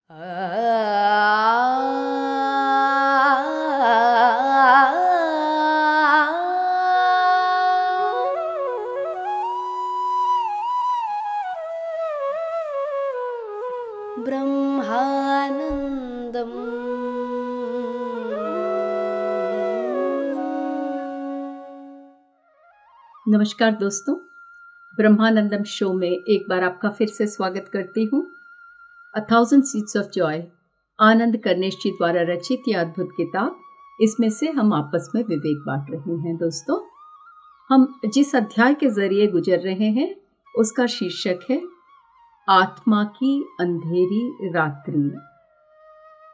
ब्रह्मानंदम। नमस्कार दोस्तों, ब्रह्मानंदम शो में एक बार आपका फिर से स्वागत करती हूँ। A thousand seeds of joy, Anand Karnesh ji द्वारा रचित यह अद्भुत किताब, इसमें से हम आपस में विवेक बांट रहे हैं। दोस्तों, हम जिस अध्याय के जरिए गुजर रहे हैं उसका शीर्षक है आत्मा की अंधेरी रात्रि।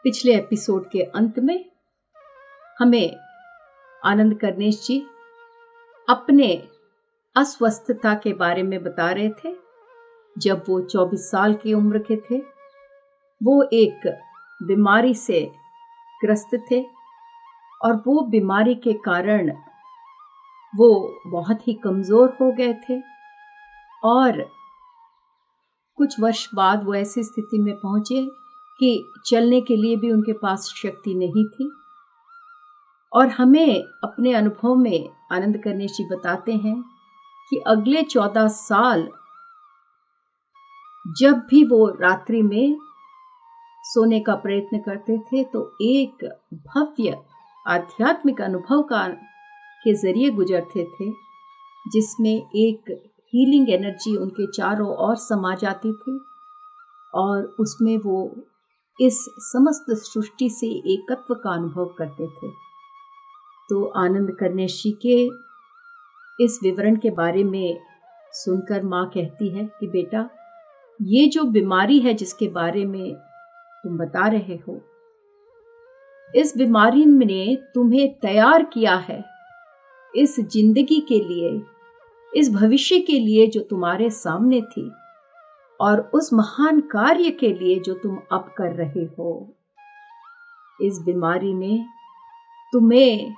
पिछले एपिसोड के अंत में हमें आनंद कर्णेश जी अपने अस्वस्थता के बारे में बता रहे थे। जब वो 24 साल की उम्र के थे, वो एक बीमारी से ग्रस्त थे और वो बीमारी के कारण वो बहुत ही कमजोर हो गए थे और कुछ वर्ष बाद वो ऐसी स्थिति में पहुंचे कि चलने के लिए भी उनके पास शक्ति नहीं थी। और हमें अपने अनुभव में आनंद कर्णेश जी बताते हैं कि अगले 14 साल जब भी वो रात्रि में सोने का प्रयत्न करते थे तो एक भव्य आध्यात्मिक अनुभव के जरिए गुजरते थे, जिसमें एक हीलिंग एनर्जी उनके चारों ओर समा जाती थी और उसमें वो इस समस्त सृष्टि से एकत्व का अनुभव करते थे। तो आनंद कर्णेश जी के इस विवरण के बारे में सुनकर माँ कहती है कि बेटा, ये जो बीमारी है जिसके बारे में तुम बता रहे हो, इस बीमारी ने तुम्हें तैयार किया है इस जिंदगी के लिए, इस भविष्य के लिए जो तुम्हारे सामने थी और उस महान कार्य के लिए जो तुम अब कर रहे हो। इस बीमारी ने तुम्हें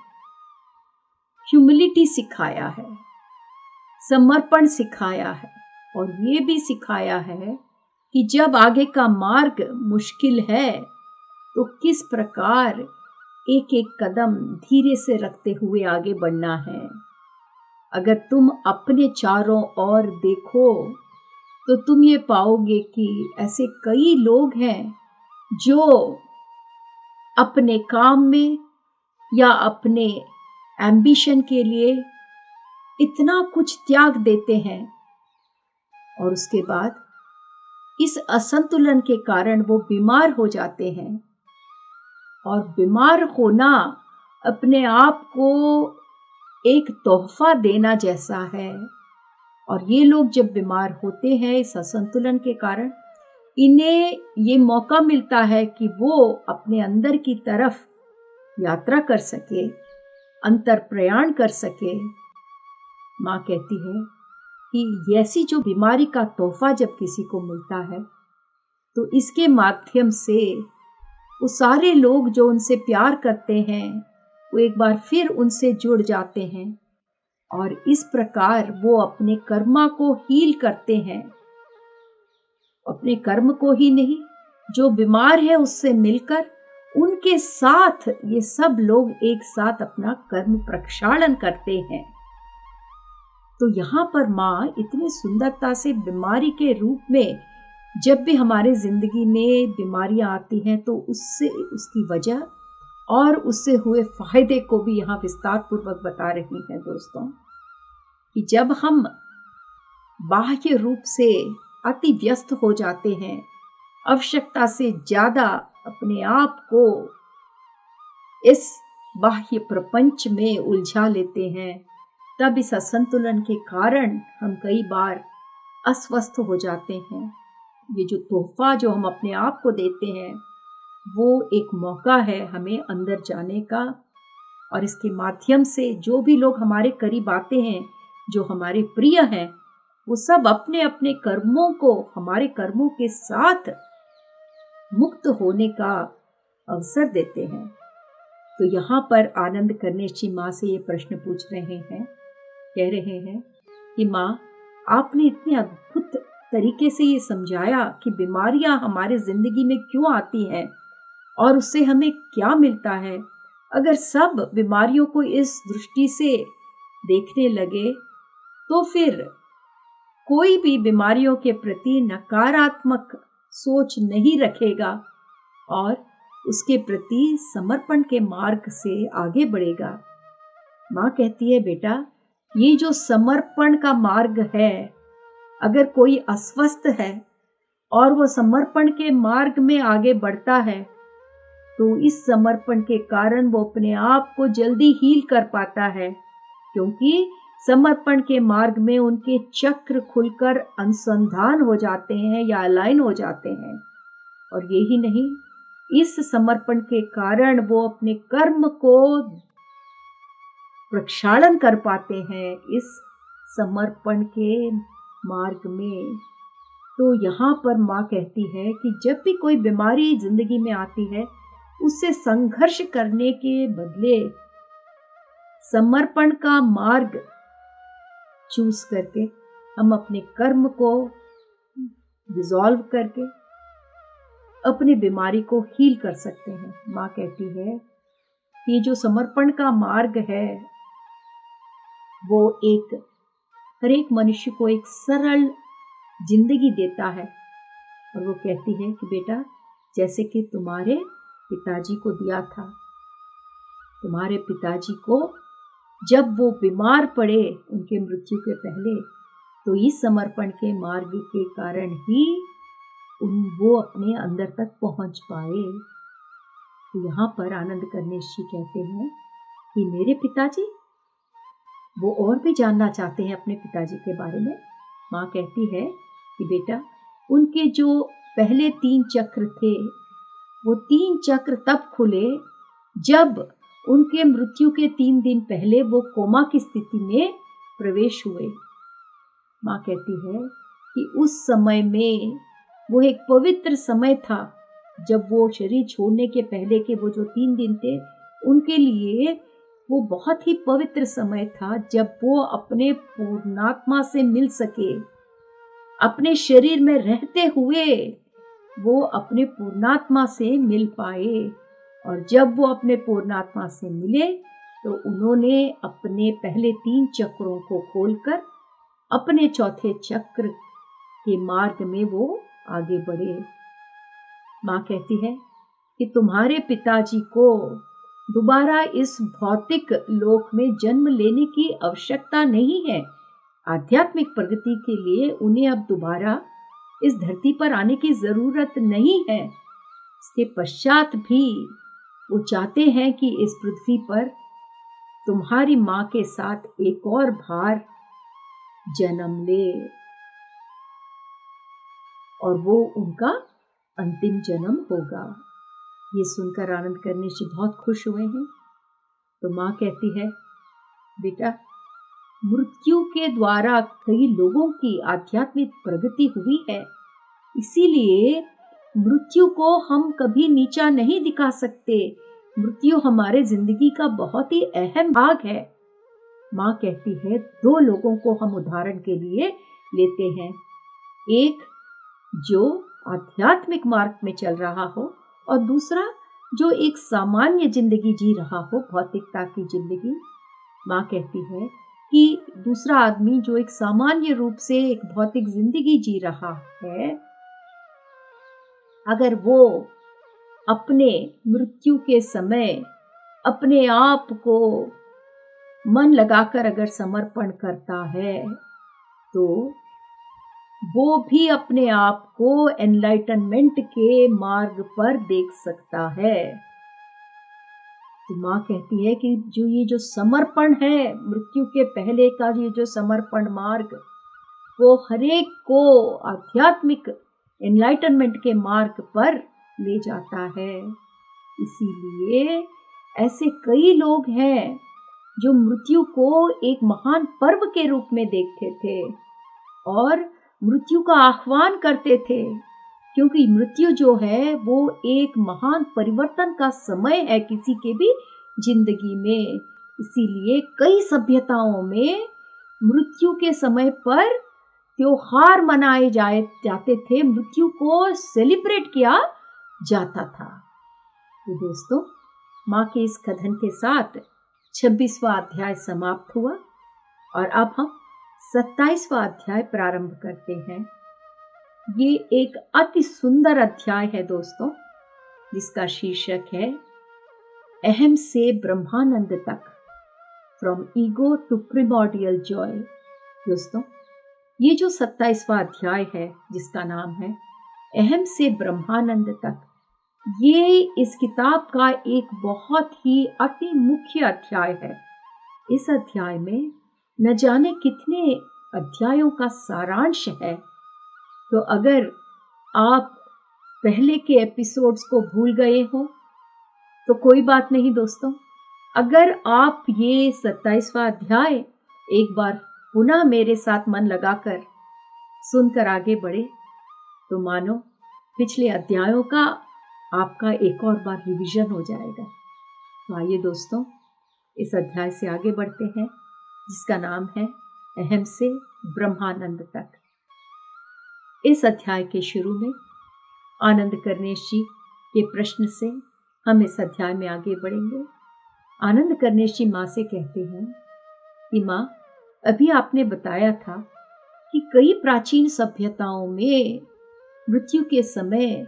ह्यूमिलिटी सिखाया है, समर्पण सिखाया है और ये भी सिखाया है कि जब आगे का मार्ग मुश्किल है तो किस प्रकार एक एक कदम धीरे से रखते हुए आगे बढ़ना है। अगर तुम अपने चारों ओर देखो तो तुम ये पाओगे कि ऐसे कई लोग हैं जो अपने काम में या अपने एम्बिशन के लिए इतना कुछ त्याग देते हैं और उसके बाद इस असंतुलन के कारण वो बीमार हो जाते हैं। और बीमार होना अपने आप को एक तोहफा देना जैसा है। और ये लोग जब बीमार होते हैं इस असंतुलन के कारण, इन्हें ये मौका मिलता है कि वो अपने अंदर की तरफ यात्रा कर सके, अंतर प्रयाण कर सके। माँ कहती है कि ऐसी जो बीमारी का तोहफा जब किसी को मिलता है तो इसके माध्यम से वो सारे लोग जो उनसे प्यार करते हैं वो एक बार फिर उनसे जुड़ जाते हैं और इस प्रकार वो अपने कर्मा को हील करते हैं। अपने कर्म को ही नहीं, जो बीमार है उससे मिलकर उनके साथ ये सब लोग एक साथ अपना कर्म प्रक्षालन करते हैं। तो यहाँ पर माँ इतनी सुंदरता से बीमारी के रूप में, जब भी हमारे जिंदगी में बीमारियां आती हैं तो उससे उसकी वजह और उससे हुए फायदे को भी यहाँ विस्तार पूर्वक बता रही हैं दोस्तों, कि जब हम बाह्य रूप से अति व्यस्त हो जाते हैं, आवश्यकता से ज्यादा अपने आप को इस बाह्य प्रपंच में उलझा लेते हैं, तब इस असंतुलन के कारण हम कई बार अस्वस्थ हो जाते हैं। ये जो तोहफा जो हम अपने आप को देते हैं वो एक मौका है हमें अंदर जाने का, और इसके माध्यम से जो भी लोग हमारे करीब आते हैं, जो हमारे प्रिय हैं, वो सब अपने अपने कर्मों को हमारे कर्मों के साथ मुक्त होने का अवसर देते हैं। तो यहाँ पर आनंद कर्णेश जी माँ से ये प्रश्न पूछ रहे हैं, कह रहे हैं कि माँ, आपने इतने अद्भुत तरीके से ये समझाया कि बीमारियां हमारे जिंदगी में क्यों आती हैं और उससे हमें क्या मिलता है। अगर सब बीमारियों को इस दृष्टि से देखने लगे तो फिर कोई भी बीमारियों के प्रति नकारात्मक सोच नहीं रखेगा और उसके प्रति समर्पण के मार्ग से आगे बढ़ेगा। माँ कहती है, बेटा, ये जो समर्पण का मार्ग है, अगर कोई अस्वस्थ है और वो समर्पण के मार्ग में आगे बढ़ता है तो इस समर्पण के कारण वो अपने आप को जल्दी हील कर पाता है, क्योंकि समर्पण के मार्ग में उनके चक्र खुलकर अनुसंधान हो जाते हैं या अलाइन हो जाते हैं। और यही नहीं, इस समर्पण के कारण वो अपने कर्म को प्रक्षालन कर पाते हैं इस समर्पण के मार्ग में। तो यहाँ पर माँ कहती है कि जब भी कोई बीमारी जिंदगी में आती है, उससे संघर्ष करने के बदले समर्पण का मार्ग चूज करके हम अपने कर्म को डिसॉल्व करके अपनी बीमारी को हील कर सकते हैं। माँ कहती है कि जो समर्पण का मार्ग है वो हर एक मनुष्य को एक सरल जिंदगी देता है। और वो कहती है कि बेटा, जैसे कि तुम्हारे पिताजी को दिया था, तुम्हारे पिताजी को जब वो बीमार पड़े उनके मृत्यु के पहले, तो इस समर्पण के मार्ग के कारण ही वो अपने अंदर तक पहुंच पाए। तो यहाँ पर आनंद कर्णेश जी कहते हैं कि मेरे पिताजी, वो और भी जानना चाहते हैं अपने पिताजी के बारे में। माँ कहती है कि बेटा, उनके जो पहले 3 चक्र थे, वो 3 चक्र तब खुले जब उनके मृत्यु के 3 दिन पहले वो कोमा की स्थिति में प्रवेश हुए। माँ कहती है कि उस समय में वो एक पवित्र समय था, जब वो शरीर छोड़ने के पहले के वो जो 3 दिन थे, उनके लिए वो बहुत ही पवित्र समय था, जब वो अपने पूर्णात्मा से मिल सके। अपने शरीर में रहते हुए वो अपने पूर्णात्मा से मिल पाए। और जब वो अपने पूर्णात्मा से मिले तो उन्होंने अपने पहले 3 चक्रों को खोलकर अपने चौथे चक्र के मार्ग में वो आगे बढ़े। माँ कहती है कि तुम्हारे पिताजी को दोबारा इस भौतिक लोक में जन्म लेने की आवश्यकता नहीं है। आध्यात्मिक प्रगति के लिए उन्हें अब दोबारा इस धरती पर आने की जरूरत नहीं है। इसके पश्चात भी वो चाहते हैं कि इस पृथ्वी पर तुम्हारी माँ के साथ एक और बार जन्म ले, और वो उनका अंतिम जन्म होगा। ये सुनकर आनंद कर्णेश जी बहुत खुश हुए हैं। तो माँ कहती है, बेटा, मृत्यु के द्वारा कई लोगों की आध्यात्मिक प्रगति हुई है, इसीलिए मृत्यु को हम कभी नीचा नहीं दिखा सकते। मृत्यु हमारे जिंदगी का बहुत ही अहम भाग है। माँ कहती है, 2 लोगों को हम उदाहरण के लिए लेते हैं। एक जो आध्यात्मिक मार्ग में चल रहा हो और दूसरा जो एक सामान्य जिंदगी जी रहा हो, भौतिकता की जिंदगी। माँ कहती है कि दूसरा आदमी जो एक सामान्य रूप से एक भौतिक जिंदगी जी रहा है, अगर वो अपने मृत्यु के समय अपने आप को मन लगाकर अगर समर्पण करता है तो वो भी अपने आप को एनलाइटनमेंट के मार्ग पर देख सकता है। तो माँ कहती है कि जो समर्पण है, मृत्यु के पहले का ये जो समर्पण मार्ग, वो हरेक को आध्यात्मिक एनलाइटनमेंट के मार्ग पर ले जाता है। इसीलिए ऐसे कई लोग हैं जो मृत्यु को एक महान पर्व के रूप में देखते थे और मृत्यु का आह्वान करते थे, क्योंकि मृत्यु जो है वो एक महान परिवर्तन का समय है किसी के भी जिंदगी में। इसीलिए कई सभ्यताओं में मृत्यु के समय पर त्योहार मनाए जाते थे, मृत्यु को सेलिब्रेट किया जाता था। तो दोस्तों, माँ के इस कथन के साथ 26वां अध्याय समाप्त हुआ और अब हम 27वां अध्याय प्रारंभ करते हैं। ये एक अति सुंदर अध्याय है दोस्तों, जिसका शीर्षक है अहम से ब्रह्मानंद तक, फ्रॉम ईगो टू प्रिमॉर्डियल जॉय। दोस्तों, ये जो 27वां अध्याय है, जिसका नाम है अहम से ब्रह्मानंद तक, ये इस किताब का एक बहुत ही अति मुख्य अध्याय है। इस अध्याय में न जाने कितने अध्यायों का सारांश है। तो अगर आप पहले के एपिसोड्स को भूल गए हो तो कोई बात नहीं दोस्तों, अगर आप ये 27वां अध्याय एक बार पुनः मेरे साथ मन लगाकर सुनकर आगे बढ़े तो मानो पिछले अध्यायों का आपका एक और बार रिवीजन हो जाएगा। तो आइए दोस्तों, इस अध्याय से आगे बढ़ते हैं, जिसका नाम है अहम से ब्रह्मानंद तक। इस अध्याय के शुरू में आनंद करनेश जी के प्रश्न से हम इस अध्याय में आगे बढ़ेंगे। आनंद करनेश जी माँ से कहते हैं कि माँ, अभी आपने बताया था कि कई प्राचीन सभ्यताओं में मृत्यु के समय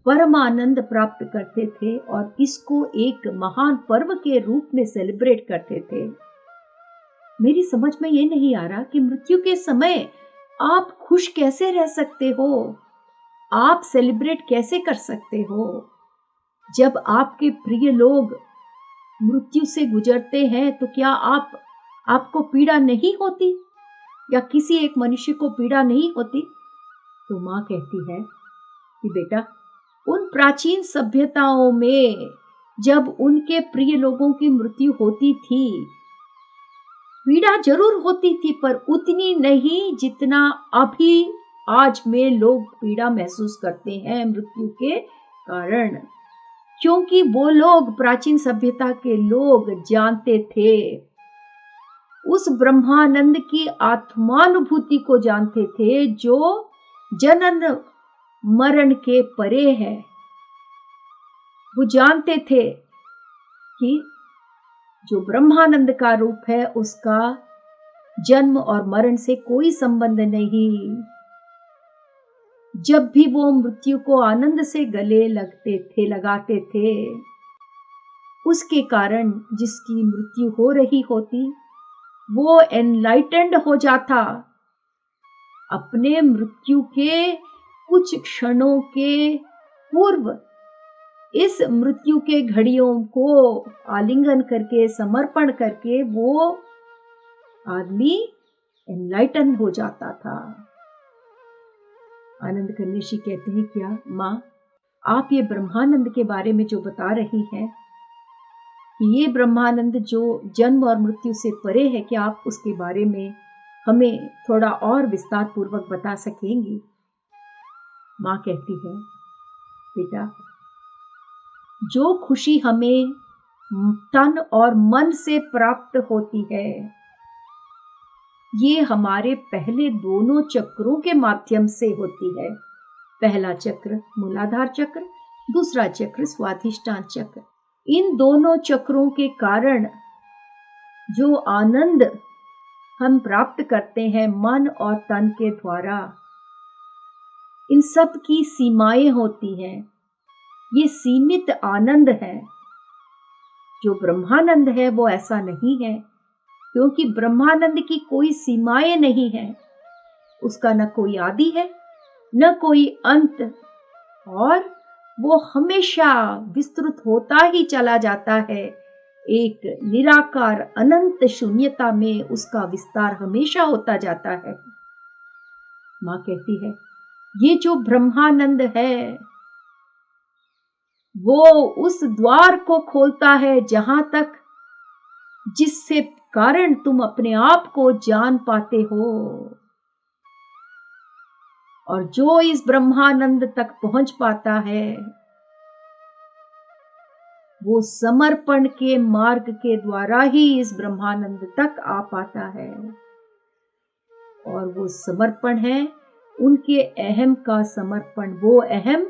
परम आनंद प्राप्त करते थे और इसको एक महान पर्व के रूप में सेलिब्रेट करते थे। मेरी समझ में ये नहीं आ रहा कि मृत्यु के समय आप खुश कैसे रह सकते हो, आप सेलिब्रेट कैसे कर सकते हो। जब आपके प्रिय लोग मृत्यु से गुजरते हैं तो क्या आपको पीड़ा नहीं होती, या किसी एक मनुष्य को पीड़ा नहीं होती? तो माँ कहती है कि बेटा, उन प्राचीन सभ्यताओं में जब उनके प्रिय लोगों की मृत्यु होती थी, पीड़ा जरूर होती थी, पर उतनी नहीं जितना अभी आज में लोग पीड़ा महसूस करते हैं मृत्यु के कारण। क्योंकि वो लोग, प्राचीन सभ्यता के लोग जानते थे, उस ब्रह्मानंद की आत्मानुभूति को जानते थे जो जनन मरण के परे है। वो जानते थे कि जो ब्रह्मानंद का रूप है उसका जन्म और मरण से कोई संबंध नहीं। जब भी वो मृत्यु को आनंद से गले लगाते थे, उसके कारण जिसकी मृत्यु हो रही होती वो एनलाइटेंड हो जाता। अपने मृत्यु के कुछ क्षणों के पूर्व इस मृत्यु के घड़ियों को आलिंगन करके, समर्पण करके वो आदमी एनलाइटन हो जाता था। आनंद करनेशी कहते हैं, क्या माँ, आप ये ब्रह्मानंद के बारे में जो बता रही हैं, ये ब्रह्मानंद जो जन्म और मृत्यु से परे है, क्या आप उसके बारे में हमें थोड़ा और विस्तार पूर्वक बता सकेंगी? माँ कहती है, बेटा, जो खुशी हमें तन और मन से प्राप्त होती है, ये हमारे पहले दोनों चक्रों के माध्यम से होती है। पहला चक्र मूलाधार चक्र, दूसरा चक्र स्वाधिष्ठान चक्र। इन दोनों चक्रों के कारण जो आनंद हम प्राप्त करते हैं मन और तन के द्वारा, इन सब की सीमाएं होती हैं। ये सीमित आनंद है। जो ब्रह्मानंद है वो ऐसा नहीं है, क्योंकि ब्रह्मानंद की कोई सीमाएं नहीं है। उसका न कोई आदि है न कोई अंत, और वो हमेशा विस्तृत होता ही चला जाता है। एक निराकार अनंत शून्यता में उसका विस्तार हमेशा होता जाता है। माँ कहती है, ये जो ब्रह्मानंद है वो उस द्वार को खोलता है जहां तक, जिससे कारण तुम अपने आप को जान पाते हो। और जो इस ब्रह्मानंद तक पहुंच पाता है वो समर्पण के मार्ग के द्वारा ही इस ब्रह्मानंद तक आ पाता है। और वो समर्पण है उनके अहम का समर्पण, वो अहम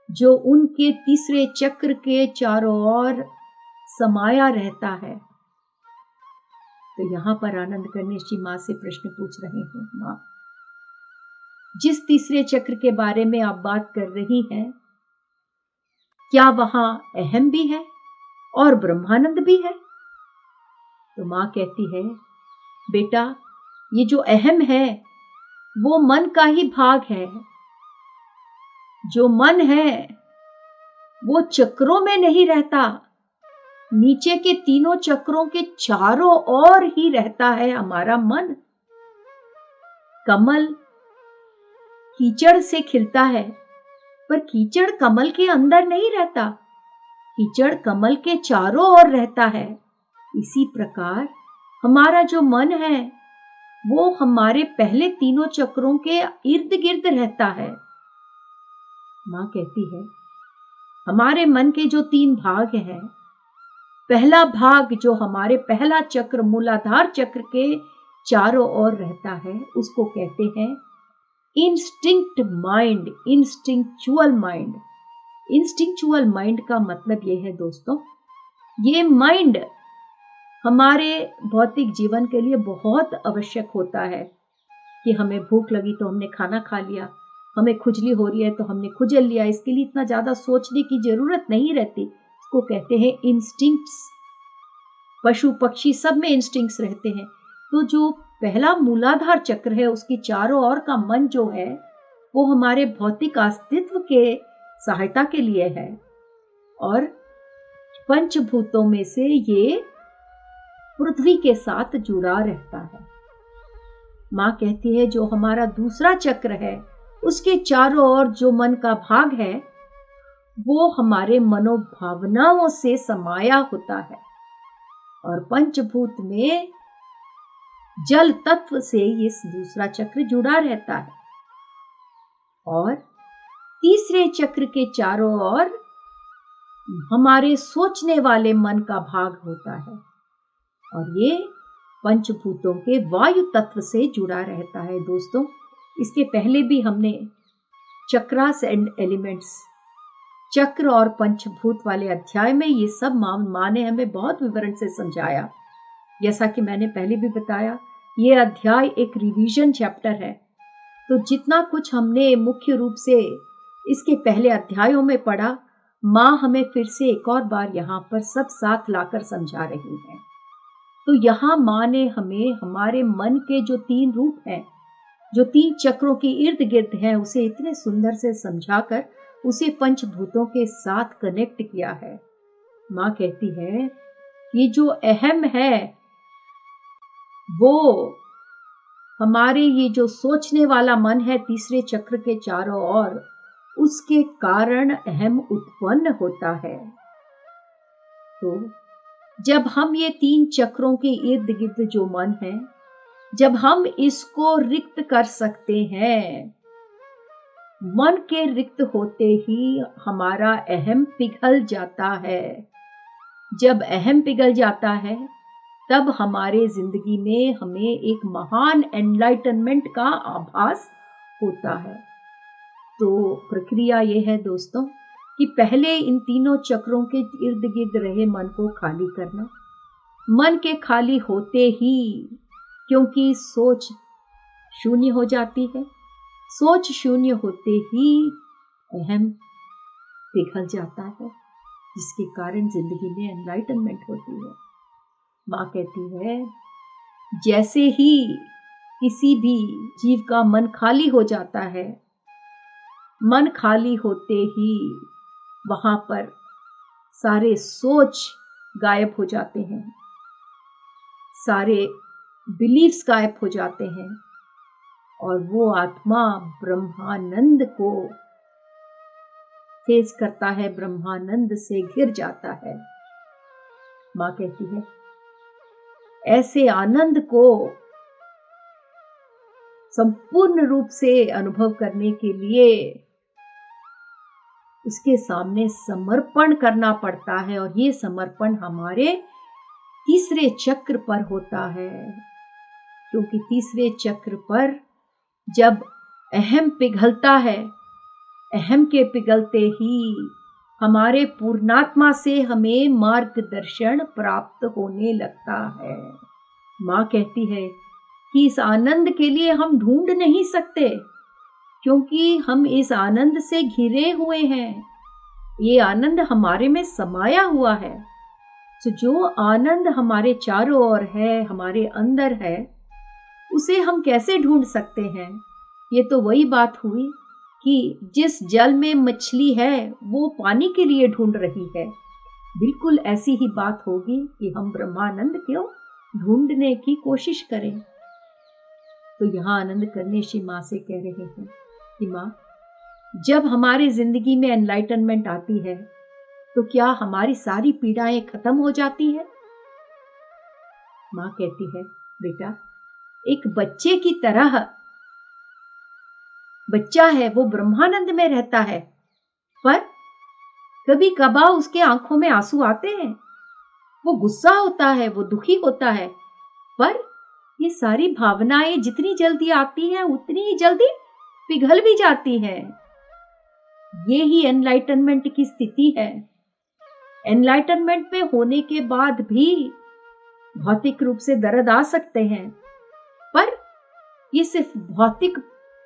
जो उनके तीसरे चक्र के चारों ओर समाया रहता है। तो यहाँ पर आनंद गणेश जी माँ से प्रश्न पूछ रहे हैं, माँ जिस तीसरे चक्र के बारे में आप बात कर रही हैं, क्या वहां अहम भी है और ब्रह्मानंद भी है? तो माँ कहती है, बेटा ये जो अहम है वो मन का ही भाग है। जो मन है वो चक्रों में नहीं रहता, नीचे के तीनों चक्रों के चारों ओर ही रहता है हमारा मन। कमल कीचड़ से खिलता है, पर कीचड़ कमल के अंदर नहीं रहता, कीचड़ कमल के चारों ओर रहता है। इसी प्रकार हमारा जो मन है वो हमारे पहले तीनों चक्रों के इर्द गिर्द रहता है। मां कहती है, हमारे मन के जो 3 भाग हैं, पहला भाग जो हमारे पहला चक्र मूलाधार चक्र के चारों ओर रहता है, उसको कहते हैं instinct mind, instinctual mind. Instinctual mind का मतलब यह है दोस्तों, ये माइंड हमारे भौतिक जीवन के लिए बहुत आवश्यक होता है कि हमें भूख लगी तो हमने खाना खा लिया, हमें खुजली हो रही है तो हमने खुजल लिया, इसके लिए इतना ज्यादा सोचने की जरूरत नहीं रहती। इसको कहते हैं इंस्टिंक्ट्स। पशु पक्षी सब में इंस्टिंक्ट्स रहते हैं। तो जो पहला मूलाधार चक्र है उसके चारों ओर का मन जो है वो हमारे भौतिक अस्तित्व के सहायता के लिए है, और पंचभूतों में से ये पृथ्वी के साथ जुड़ा रहता है। मां कहती है, जो हमारा दूसरा चक्र है उसके चारों ओर जो मन का भाग है वो हमारे मनोभावनाओं से समाया होता है, और पंचभूत में जल तत्व से ये दूसरा चक्र जुड़ा रहता है, और तीसरे चक्र के चारों ओर हमारे सोचने वाले मन का भाग होता है, और ये पंचभूतों के वायु तत्व से जुड़ा रहता है। दोस्तों, इसके पहले भी हमने चक्रास एंड एलिमेंट्स, चक्र और पंचभूत वाले अध्याय में ये सब मां ने हमें बहुत विवरण से समझाया। जैसा कि मैंने पहले भी बताया, ये अध्याय एक रिवीजन चैप्टर है, तो जितना कुछ हमने मुख्य रूप से इसके पहले अध्यायों में पढ़ा, मां हमें फिर से एक और बार यहाँ पर सब साथ लाकर समझा रही हैं। तो यहाँ मां ने हमें हमारे मन के जो 3 रूप हैं, जो 3 चक्रों के इर्द गिर्द हैं, उसे इतने सुंदर से समझाकर उसे पंचभूतों के साथ कनेक्ट किया है। मां कहती है, ये जो अहम है वो हमारे ये जो सोचने वाला मन है तीसरे चक्र के चारों ओर, उसके कारण अहम उत्पन्न होता है। तो जब हम ये 3 चक्रों के इर्द गिर्द जो मन है, जब हम इसको रिक्त कर सकते हैं, मन के रिक्त होते ही हमारा अहम पिघल जाता है। जब अहम पिघल जाता है तब हमारे जिंदगी में हमें एक महान एनलाइटनमेंट का आभास होता है। तो प्रक्रिया ये है दोस्तों कि पहले इन तीनों चक्रों के इर्द गिर्द रहे मन को खाली करना। मन के खाली होते ही, क्योंकि सोच शून्य हो जाती है, सोच शून्य होते ही अहम पिघल जाता है, जिसके कारण जिंदगी में एनलाइटनमेंट होती है। मां कहती है, जैसे ही किसी भी जीव का मन खाली हो जाता है, मन खाली होते ही वहां पर सारे सोच गायब हो जाते हैं, सारे बिलीफ्स गायब हो जाते हैं, और वो आत्मा ब्रह्मानंद को फेस करता है, ब्रह्मानंद से घिर जाता है। मां कहती है, ऐसे आनंद को संपूर्ण रूप से अनुभव करने के लिए उसके सामने समर्पण करना पड़ता है, और ये समर्पण हमारे तीसरे चक्र पर होता है, क्योंकि तीसरे चक्र पर जब अहम पिघलता है, अहम के पिघलते ही हमारे पूर्णात्मा से हमें मार्गदर्शन प्राप्त होने लगता है। माँ कहती है कि इस आनंद के लिए हम ढूंढ नहीं सकते, क्योंकि हम इस आनंद से घिरे हुए हैं। ये आनंद हमारे में समाया हुआ है। तो जो आनंद हमारे चारों ओर है, हमारे अंदर है, उसे हम कैसे ढूंढ सकते हैं? ये तो वही बात हुई कि जिस जल में मछली है वो पानी के लिए ढूंढ रही है। बिल्कुल ऐसी ही बात होगी कि हम ब्रह्मानंद क्यों ढूंढने की कोशिश करें। तो यहाँ आनंद करनेशी माँ से कह रहे हैं कि माँ, जब हमारी जिंदगी में एनलाइटनमेंट आती है तो क्या हमारी सारी पीड़ाएं खत्म हो जाती है? माँ कहती है, बेटा, एक बच्चे की तरह, बच्चा है वो ब्रह्मानंद में रहता है, पर कभी कभार उसके आंखों में आंसू आते हैं, वो गुस्सा होता है, वो दुखी होता है, पर ये सारी भावनाएं जितनी जल्दी आती हैं उतनी ही जल्दी पिघल भी जाती हैं। ये ही एनलाइटनमेंट की स्थिति है। एनलाइटनमेंट में होने के बाद भी भौतिक रूप से दर्द आ सकते हैं, पर ये सिर्फ भौतिक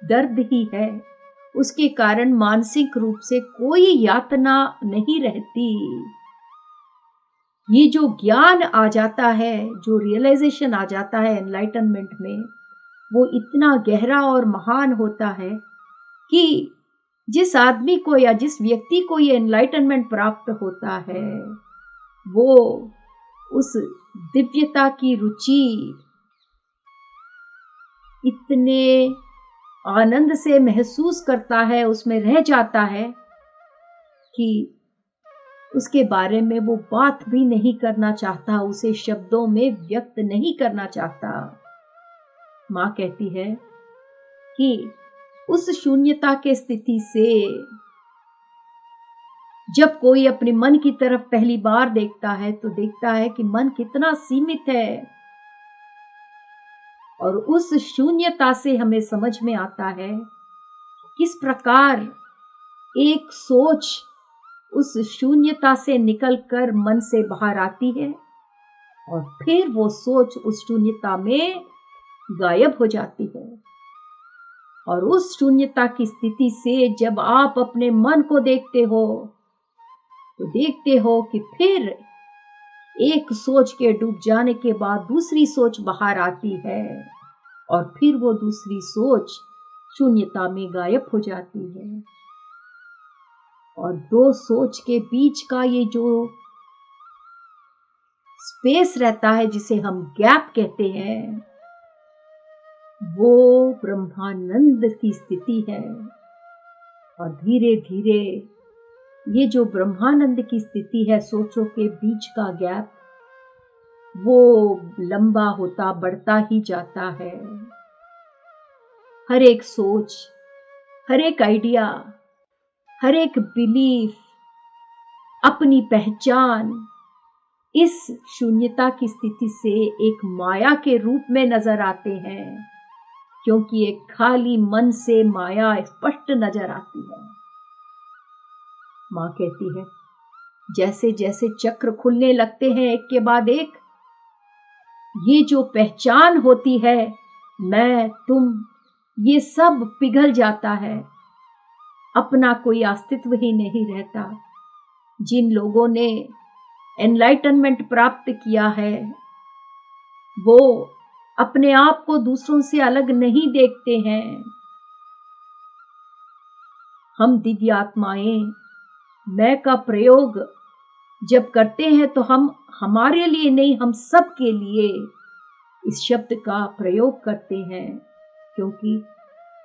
दर्द ही है। उसके कारण मानसिक रूप से कोई यातना नहीं रहती। ये जो ज्ञान आ जाता है, जो रियलाइजेशन आ जाता है एनलाइटनमेंट में, वो इतना गहरा और महान होता है कि जिस आदमी को या जिस व्यक्ति को ये एनलाइटनमेंट प्राप्त होता है, वो उस दिव्यता की रुचि इतने आनंद से महसूस करता है, उसमें रह जाता है कि उसके बारे में वो बात भी नहीं करना चाहता, उसे शब्दों में व्यक्त नहीं करना चाहता। माँ कहती है कि उस शून्यता के स्थिति से जब कोई अपने मन की तरफ पहली बार देखता है तो देखता है कि मन कितना सीमित है, और उस शून्यता से हमें समझ में आता है किस प्रकार एक सोच उस शून्यता से निकलकर मन से बाहर आती है और फिर वो सोच उस शून्यता में गायब हो जाती है। और उस शून्यता की स्थिति से जब आप अपने मन को देखते हो तो देखते हो कि फिर एक सोच के डूब जाने के बाद दूसरी सोच बाहर आती है और फिर वो दूसरी सोच शून्यता में गायब हो जाती है। और दो सोच के बीच का ये जो स्पेस रहता है, जिसे हम गैप कहते हैं, वो ब्रह्मानंद की स्थिति है। और धीरे धीरे ये जो ब्रह्मानंद की स्थिति है, सोचों के बीच का गैप, वो लंबा होता बढ़ता ही जाता है। हर एक सोच, हर एक आइडिया, हर एक बिलीफ, अपनी पहचान इस शून्यता की स्थिति से एक माया के रूप में नजर आते हैं, क्योंकि एक खाली मन से माया स्पष्ट नजर आती है। माँ कहती है, जैसे जैसे चक्र खुलने लगते हैं एक के बाद एक, ये जो पहचान होती है, मैं, तुम, ये सब पिघल जाता है। अपना कोई अस्तित्व ही नहीं रहता। जिन लोगों ने एनलाइटनमेंट प्राप्त किया है, वो अपने आप को दूसरों से अलग नहीं देखते हैं। हम दिव्य आत्माएं मैं का प्रयोग जब करते हैं तो हम हमारे लिए नहीं, हम सब के लिए इस शब्द का प्रयोग करते हैं, क्योंकि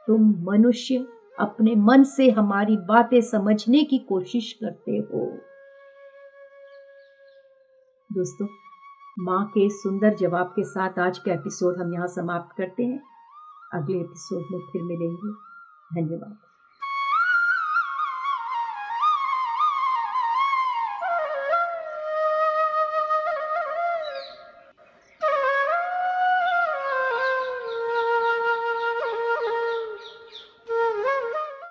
तुम मनुष्य अपने मन से हमारी बातें समझने की कोशिश करते हो। दोस्तों, माँ के सुंदर जवाब के साथ आज का एपिसोड हम यहाँ समाप्त करते हैं। अगले एपिसोड में फिर मिलेंगे। धन्यवाद।